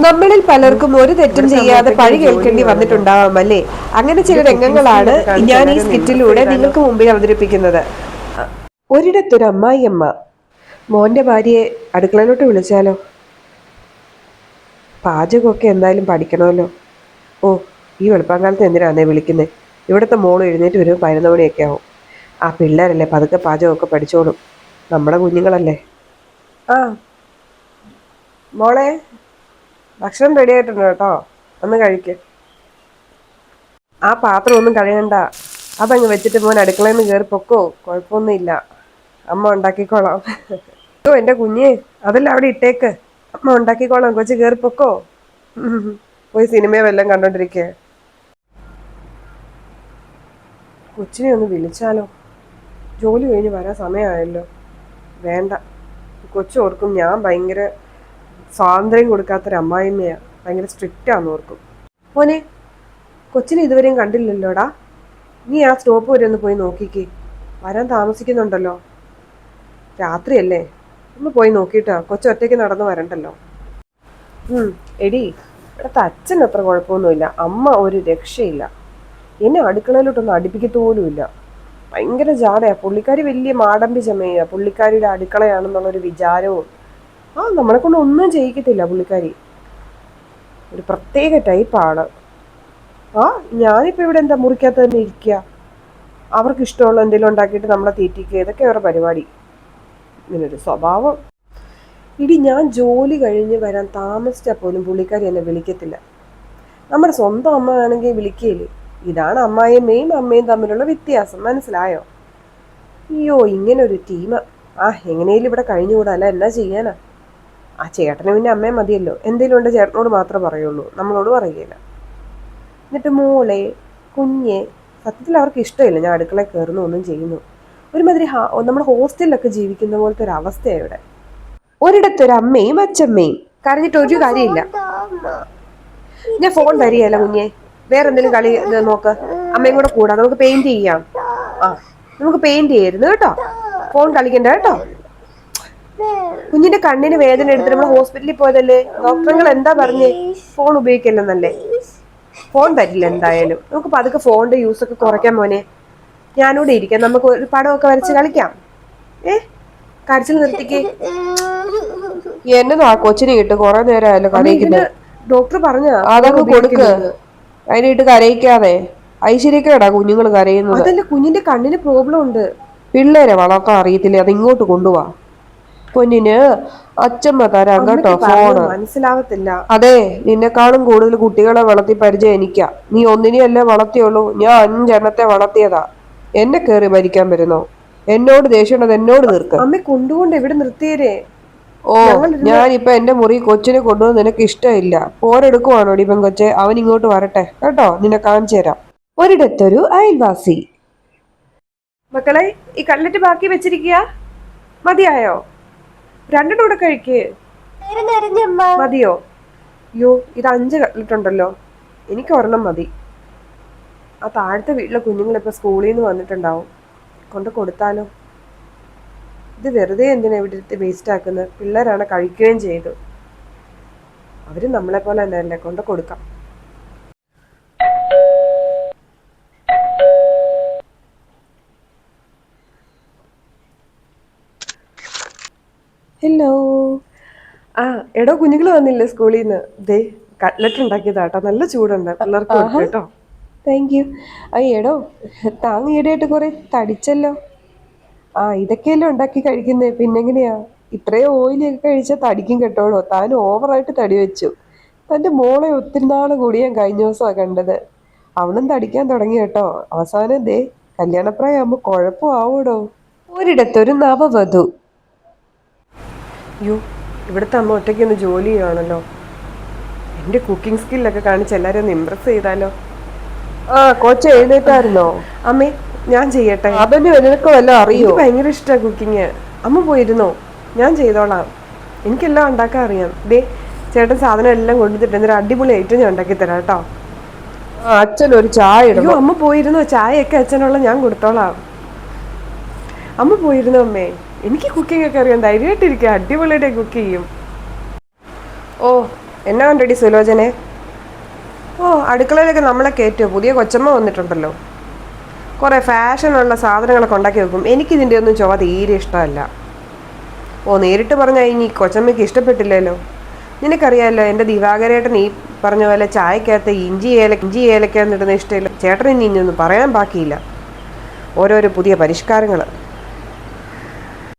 നമ്മളിൽ പലർക്കും ഒരു തെറ്റും ചെയ്യാതെ പഴി കേൾക്കേണ്ടി വന്നിട്ടുണ്ടാവാം അല്ലേ? അങ്ങനെ ചില രംഗങ്ങളാണ് ഞാൻ ഈ സ്കിറ്റിലൂടെ നിങ്ങൾക്ക് മുമ്പിൽ അവതരിപ്പിക്കുന്നത്. ഒരിടത്തൊരു അമ്മായിയമ്മ. മോന്റെ ഭാര്യയെ അടുക്കളയിലോട്ട് വിളിച്ചാലോ? പാചകമൊക്കെ എന്തായാലും പഠിക്കണമല്ലോ. ഓ, ഈ വെളുപ്പാങ്കാലത്ത് എന്തിനാന്നേ വിളിക്കുന്നത്? ഇവിടുത്തെ മോള് എഴുന്നേറ്റ് വരും 11 മണിയൊക്കെ ആവും. ആ പിള്ളേരല്ലേ പതുക്കെ പാചകമൊക്കെ പഠിച്ചോളും. നമ്മുടെ കുഞ്ഞുങ്ങളല്ലേ. ആ മോളെ, ഭക്ഷണം റെഡി ആയിട്ടുണ്ട് കേട്ടോ, ഒന്ന് കഴിക്ക്. ആ പാത്രം ഒന്നും കഴിയണ്ട, അതങ്ങ് വെച്ചിട്ട് മോൻ അടുക്കളയിൽ നിന്ന് കയറി പൊക്കോ, കുഴപ്പമൊന്നുമില്ല, അമ്മ ഉണ്ടാക്കിക്കോളാം. ഓ എൻ്റെ കുഞ്ഞേ, അതെല്ലാം അവിടെ ഇട്ടേക്ക്, അമ്മ ഉണ്ടാക്കിക്കോളാം, കൊച്ചു കയറി പൊക്കോ. പോയി സിനിമയെ വല്ലതും കണ്ടോണ്ടിരിക്കേ. കൊച്ചിനെ ഒന്ന് വിളിച്ചാലോ? ജോലി കഴിഞ്ഞ് വരാൻ സമയമായല്ലോ. വേണ്ട, കൊച്ചോർക്കും ഞാൻ ഭയങ്കര സ്വാതന്ത്ര്യം കൊടുക്കാത്തൊരു അമ്മായിമ്മയാണ്, ഭയങ്കര സ്ട്രിക്റ്റാന്ന് ഓർക്കും. മോനെ, കൊച്ചിനെ ഇതുവരെയും കണ്ടില്ലല്ലോടാ. നീ ആ സ്റ്റോപ്പ് വരെ ഒന്ന് പോയി നോക്കിക്കേ, വരാൻ താമസിക്കുന്നുണ്ടല്ലോ. രാത്രിയല്ലേ, ഒന്ന് പോയി നോക്കിയിട്ടാ, കൊച്ചൊറ്റയ്ക്ക് നടന്ന് വരണ്ടല്ലോ. എടി, ഇവിടുത്തെ അച്ഛൻ അത്ര കുഴപ്പമൊന്നുമില്ല, അമ്മ ഒരു രക്ഷയില്ല. എന്നെ അടുക്കളയിലോട്ടൊന്നും അടുപ്പിക്കത്തോലുമില്ല. ഭയങ്കര ജാടയാ പുള്ളിക്കാരി, വലിയ മാടമ്പി ചമയ പുള്ളിക്കാരിയുടെ അടുക്കളയാണെന്നുള്ളൊരു വിചാരവും. നമ്മളെ കൊണ്ട് ഒന്നും ചെയ്യിക്കത്തില്ല പുള്ളിക്കാരി. ഒരു പ്രത്യേക ടൈപ്പാണ്. ഞാനിപ്പോൾ ഇവിടെ എന്താ മുറിക്കകത്ത് തന്നെ ഇരിക്കുക, അവർക്ക് ഇഷ്ടമുള്ള എന്തെങ്കിലും ഉണ്ടാക്കിയിട്ട് നമ്മളെ തീറ്റിക്കുക, ഇതൊക്കെ അവരുടെ പരിപാടി. ഇങ്ങനൊരു സ്വഭാവം. ഇടി, ഞാൻ ജോലി കഴിഞ്ഞ് വരാൻ താമസിച്ചാൽ പോലും പുള്ളിക്കാരി എന്നെ വിളിക്കത്തില്ല. നമ്മുടെ സ്വന്തം അമ്മ ആണെങ്കിൽ വിളിക്കുകയില്ലേ. ഇതാണ് അമ്മായിയമ്മയും അമ്മയും തമ്മിലുള്ള വ്യത്യാസം, മനസ്സിലായോ? അയ്യോ, ഇങ്ങനൊരു ടീം. എങ്ങനെയും ഇവിടെ കഴിഞ്ഞുകൂടാ, അല്ല എന്നാ ചെയ്യാനാ. ആ ചേട്ടന് പിന്നെ അമ്മയെ മതിയല്ലോ, എന്തെങ്കിലും ഉണ്ട് ചേട്ടനോട് മാത്രമേ പറയുള്ളൂ, നമ്മളോട് പറയുകയില്ല. എന്നിട്ട് മോളെ, കുഞ്ഞെ, സത്യത്തിൽ അവർക്ക് ഇഷ്ടമില്ല ഞാൻ അടുക്കളയിൽ കയറുന്നു ഒന്നും ചെയ്യുന്നു. ഒരുമാതിരി നമ്മുടെ ഹോസ്റ്റലിലൊക്കെ ജീവിക്കുന്ന പോലത്തെ ഒരു അവസ്ഥയാണ് ഇവിടെ. ഒരിടത്തൊരു അമ്മയും അച്ഛമ്മയും. കരഞ്ഞിട്ട് ഒരു കാര്യമില്ല. ഞാൻ ഫോൺ തരികയല്ല കുഞ്ഞെ, വേറെ എന്തെങ്കിലും കളി നോക്ക്, അമ്മയും കൂടെ കൂടാ, നമുക്ക് പെയിന്റ് ചെയ്യാം. നമുക്ക് പെയിന്റ് ചെയ്യായിരുന്നു കേട്ടോ, ഫോൺ കളിക്കണ്ട കേട്ടോ. കുഞ്ഞിന്റെ കണ്ണിന് വേദന എടുത്ത് നമ്മൾ ഹോസ്പിറ്റലിൽ പോയതല്ലേ, ഡോക്ടറുകൾ എന്താ പറഞ്ഞേ? ഫോൺ ഉപയോഗിക്കില്ലെന്നല്ലേ. ഫോൺ തരില്ല എന്തായാലും. നമുക്ക് പതുക്കെ ഫോണിന്റെ യൂസ് ഒക്കെ കുറയ്ക്കാൻ മോനെ. ഞാനൂടെ ഇരിക്കാം, നമുക്ക് ഒരു പടമൊക്കെ വരച്ച് കളിക്കാം. കരച്ചിൽ നിർത്തിക്ക്. എന്നതാ കൊച്ചിനെ കിട്ടും, കുറെ നേരമായല്ലോ കരയിക്കുന്നത്. ഡോക്ടർ പറഞ്ഞ അതങ്ങ് കൊടുക്ക്, അതിനിട്ട് കരയിക്കാതെ. ഐശ്വര്യക്കേടാ കുഞ്ഞുങ്ങൾ കരയുന്നത്. അതല്ല, കുഞ്ഞിന്റെ കണ്ണിന് പ്രോബ്ലം ഉണ്ട്. പിള്ളേരെ വളർത്താൻ അറിയത്തില്ലേ, അത് ഇങ്ങോട്ട് കൊണ്ടുപോവാ. പൊന്നിന് അച്ഛമ്മ തരാം കേട്ടോ ഫോണ്. മനസ്സിലാവത്തില്ല. അതെ, നിന്നെക്കാളും കൂടുതൽ കുട്ടികളെ വളർത്തി പരിചയം എനിക്കാ. നീ ഒന്നിനെയല്ലേ വളർത്തിയുള്ളൂ, ഞാൻ 5 എണ്ണത്തെ വളർത്തിയതാ. എന്നെ കേറി ഭരിക്കാൻ വരുന്നോ? എന്നോട് ദേഷ്യമുള്ളത് എന്നോട് തീർക്ക്. അമ്മ കൊണ്ടുകൊണ്ട് എവിടെ നിർത്തിയരേ? ഓ, ഞാനിപ്പൊ എന്റെ മുറി കൊച്ചിനെ കൊണ്ടുവന്ന് നിനക്ക് ഇഷ്ടമില്ല, പോരെടുക്കുവാണോ ഇപ്പം കൊച്ചെ? അവൻ ഇങ്ങോട്ട് വരട്ടെ കേട്ടോ, നിന്നെ കാണിച്ചു തരാം. ഒരിടത്തൊരു അയൽവാസി. മക്കളെ, ഈ കട്ലറ്റ് ബാക്കി വെച്ചിരിക്കുക, മതിയായോ? 2 കൂടെ കഴിക്ക്. മതിയോ? അയ്യോ, ഇത് 5 കട്ലറ്റ് ഉണ്ടല്ലോ, എനിക്ക് 1 മതി. ആ താഴത്തെ വീട്ടിലെ കുഞ്ഞുങ്ങളിപ്പോൾ സ്കൂളിൽ നിന്ന് വന്നിട്ടുണ്ടാവും, കൊണ്ട് കൊടുത്താലോ? ഇത് വെറുതെ എന്തിനാ ഇവിടെ വേസ്റ്റ് ആക്കുന്നത്? പിള്ളേരാണ്, കഴിക്കുകയും ചെയ്തു. അവര് നമ്മളെ പോലെ തന്നെയല്ലേ, കൊണ്ട് കൊടുക്കാം. ഹലോ. എടോ, കുഞ്ഞുങ്ങൾ വന്നില്ലേ സ്കൂളിൽ നിന്ന്? ദേ കട്ട്ലറ്റ് ഉണ്ടാക്കിയതാട്ടോ, നല്ല ചൂടുണ്ട്, പിള്ളേർക്ക് കൊടുക്കും കേട്ടോ. Thank you. എടോ, താങ് ഈടായിട്ട് കുറെ തടിച്ചല്ലോ. ഇതൊക്കെയല്ലേ ഉണ്ടാക്കി കഴിക്കുന്നേ, പിന്നെങ്ങനെയാ? ഇത്രയും ഓയിലൊക്കെ കഴിച്ചാൽ തടിക്കും കേട്ടോളൂ. താൻ ഓവറായിട്ട് തടി വെച്ചു. തൻ്റെ മോളെ ഒത്തിരി നാൾ കൂടി ഞാൻ കഴിഞ്ഞ ദിവസമാണ് കണ്ടത്. അവളും തടിക്കാൻ തുടങ്ങി കേട്ടോ. അവസാനം ദേ കല്യാണപ്രായമാകുമ്പോൾ കുഴപ്പമാവൂടോ. ഒരിടത്തൊരു നവവധു. അയ്യോ, ഇവിടുത്തെ അമ്മ ഒറ്റയ്ക്കൊന്ന് ജോലി ചെയ്യുകയാണല്ലോ. എൻ്റെ കുക്കിംഗ് സ്കില്ലൊക്കെ കാണിച്ച് എല്ലാവരും ഒന്ന് ഇമ്പ്രസ് ചെയ്താലോ. കൊച്ച് എഴുന്നേറ്റായിരുന്നോ? അമ്മേ, ഞാൻ ചെയ്യട്ടെ. അതിന് നിനക്ക് വല്ല അറിയോ? ഭയങ്കര ഇഷ്ടമാണ് കുക്കിങ്. അമ്മ പോയിരുന്നോ? ഞാൻ ചെയ്തോളാം, എനിക്കെല്ലാം ഉണ്ടാക്കാൻ അറിയാം. ദേ ചേട്ടൻ സാധനം എല്ലാം കൊണ്ടുവന്നിട്ട് എന്തൊരു അടിപൊളി ഐറ്റം ഞാൻ ഉണ്ടാക്കി തരാം കേട്ടോ. അച്ഛൻ ഒരു ചായ ഇടും. അമ്മ പോയിരുന്നോ? ചായയൊക്കെ അച്ഛനുള്ള ഞാൻ കൊടുത്തോളാം. അമ്മ പോയിരുന്നോ? അമ്മേ, എനിക്ക് കുക്കിംഗ് ഒക്കെ അറിയാം, ധൈര്യമായിട്ടിരിക്കുക, അടിപൊളിയായിട്ട് കുക്ക് ചെയ്യും. ഓ, എന്നാ ഉണ്ടടി സുലോചനെ? ഓ, അടുക്കളയിലൊക്കെ നമ്മളെ കയറ്റുമോ? പുതിയ കൊച്ചമ്മ വന്നിട്ടുണ്ടല്ലോ. കുറേ ഫാഷനുള്ള സാധനങ്ങളൊക്കെ ഉണ്ടാക്കി വെക്കും. എനിക്കിതിൻ്റെ ഒന്നും ചുവ തീരെ ഇഷ്ടമല്ല. ഓ, നേരിട്ട് പറഞ്ഞാൽ ഇനി കൊച്ചമ്മയ്ക്ക് ഇഷ്ടപ്പെട്ടില്ലല്ലോ. നിനക്കറിയാമല്ലോ എൻ്റെ ദിവാകരേട്ടൻ ഈ പറഞ്ഞ പോലെ ചായക്കകത്ത് ഇഞ്ചി ഏലക്കാന്നിടുന്ന ഇഷ്ടമില്ല. ചേട്ടൻ ഇനി ഇനിയൊന്നും പറയാൻ ബാക്കിയില്ല. ഓരോരോ പുതിയ പരിഷ്കാരങ്ങൾ.